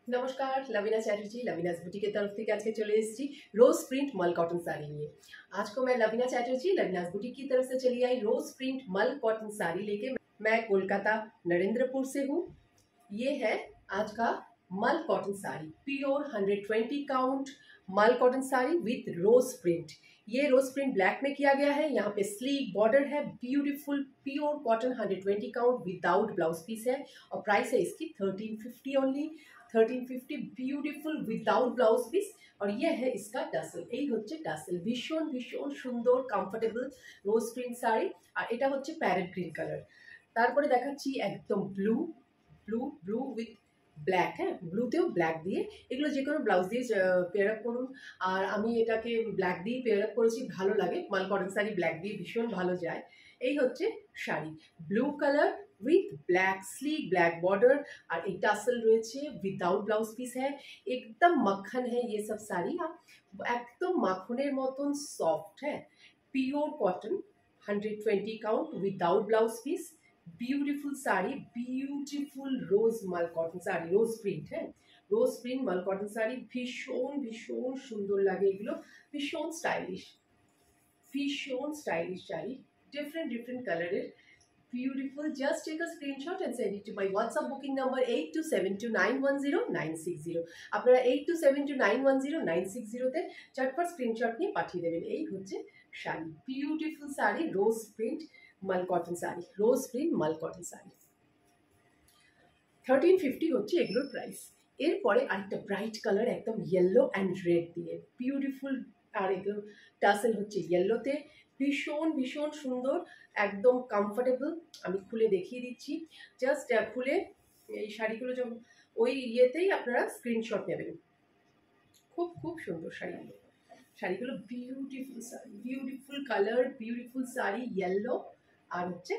नमस्कार, लवीना चैटर्जी लवीनास बुटीक की तरफ থেকে আজকে চলে এসেছি रोज प्रिंट मल कॉटन साड़ी लिए। आज को मैं लवीना चैटर्जी लवीनास बुटीक की तरफ से चली आई रोज प्रिंट मल कॉटन साड़ी लेके। मैं कोलकाता नरेंद्रपुर से हूँ। ये है आज का mul cotton sari, pure 120 count mul cotton sari with rose print. ये रोज प्रिंट ब्लैक में किया गया है। यहाँ पे स्लीक बॉर्डर है, beautiful pure cotton 120 count without blouse piece है और प्राइस है इसकी 1350 only. 1350 beautiful without blouse piece. और ये है इसका टासल, এই হচ্ছে টাসেল। ভীষণ ভীষণ সুন্দর কমফোর্টেবল রোজ প্রিন্ট শাড়ি। আর এটা হচ্ছে প্যারেট গ্রিন কালার। তারপরে দেখাচ্ছি একদম blue blue blue with black. হ্যাঁ, ব্লুতেও ব্ল্যাক দিয়ে, এগুলো যে কোনো ব্লাউজ দিয়ে পেয়ার আপ করুন। আর আমি এটাকে ব্ল্যাক দিয়ে পেয়ার আপ করেছি, ভালো লাগে। মাল কটন শাড়ি ব্ল্যাক দিয়ে ভীষণ ভালো যায়। এই হচ্ছে sari, blue colour with black slick black border. और एक टासल রয়েছে विदाउट ब्लाउज पीस है। एकदम मक्खन है ये सब साड़ी। एकदम माखনের মতন সফট है, pure cotton 120 count without blouse piece. Beautiful sari, beautiful rose मल कॉटन साड़ी, रोज प्रिंट है। रोज प्रिंट मल कॉटन साड़ी ভীষণ ভীষণ সুন্দর লাগে। এগুলো ভীষণ স্টাইলিশ শাড়ি, ডিফারেন্ট কালারের, beautiful. Just take a screenshot and send it to my WhatsApp booking number 8272910960। আপনারা 8272910960 তে চটপট স্ক্রিনশট নিয়ে পাঠিয়ে দেবেন। এই হচ্ছে শাড়ি, বিউটিফুল শাড়ি, রোজ প্রিন্ট মাল কটন শাড়ি, রোজ প্রিন্ট মাল কটন শাড়ি। 1350 হচ্ছে এগুলোর প্রাইস। এরপরে আরেকটা ব্রাইট কালার, একদম ইয়েলো অ্যান্ড রেড দিয়ে বিউটিফুল। আর এগুলো টাসেল হচ্ছে ইয়েলোতে, ভীষণ ভীষণ সুন্দর, একদম কমফোর্টেবল। আমি খুলে দেখিয়ে দিচ্ছি। জাস্ট খুলে এই শাড়িগুলো যখন ওই ইয়েতেই আপনারা স্ক্রিনশট নেবেন। খুব খুব সুন্দর শাড়িগুলো। শাড়িগুলো beautiful sari, beautiful colour, beautiful sari, yellow আর হচ্ছে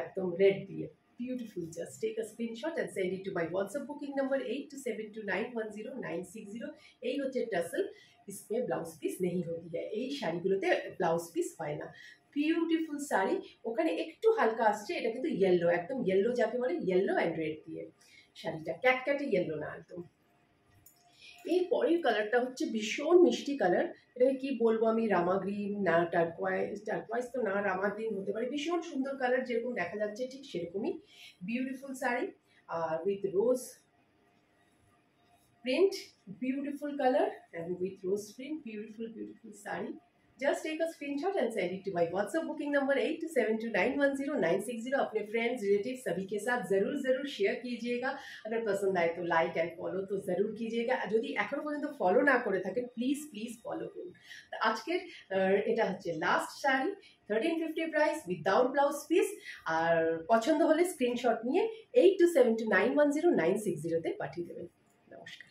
একদম রেড দিয়ে beautiful. Just take a screenshot and send it to my WhatsApp booking number 8272910960। এই হচ্ছে টাসেল, इसमें ব্লাউজ পিস नहीं होती है। এই শাড়িগুলোতে ব্লাউজ পিস হয় না। বিউটিফুল শাড়ি, ওখানে একটু হালকা আসছে, এটা কিন্তু ইয়েলো, একদম ইয়েলো যাকে বলে, ইয়েলো অ্যান্ড রেড দিয়ে শাড়িটা, ক্যাটক্যাটে ইয়েলো না একদম। এর পরের কালারটা হচ্ছে ভীষণ মিষ্টি কালার। এটাকে কি বলবো আমি, রামা গ্রিন না টার্কোয়াইজ তো না, রামা গ্রিন হতে পারে। ভীষণ সুন্দর কালার, যেরকম দেখা যাচ্ছে ঠিক সেরকমই। বিউটিফুল শাড়ি আর with rose print, beautiful colour and with rose print, beautiful sari. Just take a screenshot and send it to my WhatsApp booking number 8272910960। अपने फ्रेंड्स रिलेटिव सभी के साथ जरूर शेयर कीजिएगा। अगर पसंद आए तो लाइक एंड फॉलो तो जरूर कीजिएगा। যদি এখনো পর্যন্ত ফলো না করে থাকেন প্লিজ ফলো করুন। তো আজকের এটা হচ্ছে last sari, 1350 price without blouse piece. আর পছন্দ হলে স্ক্রিনশট নিয়ে 8272910960 তে পাঠিয়ে দেবেন। নমস্কার।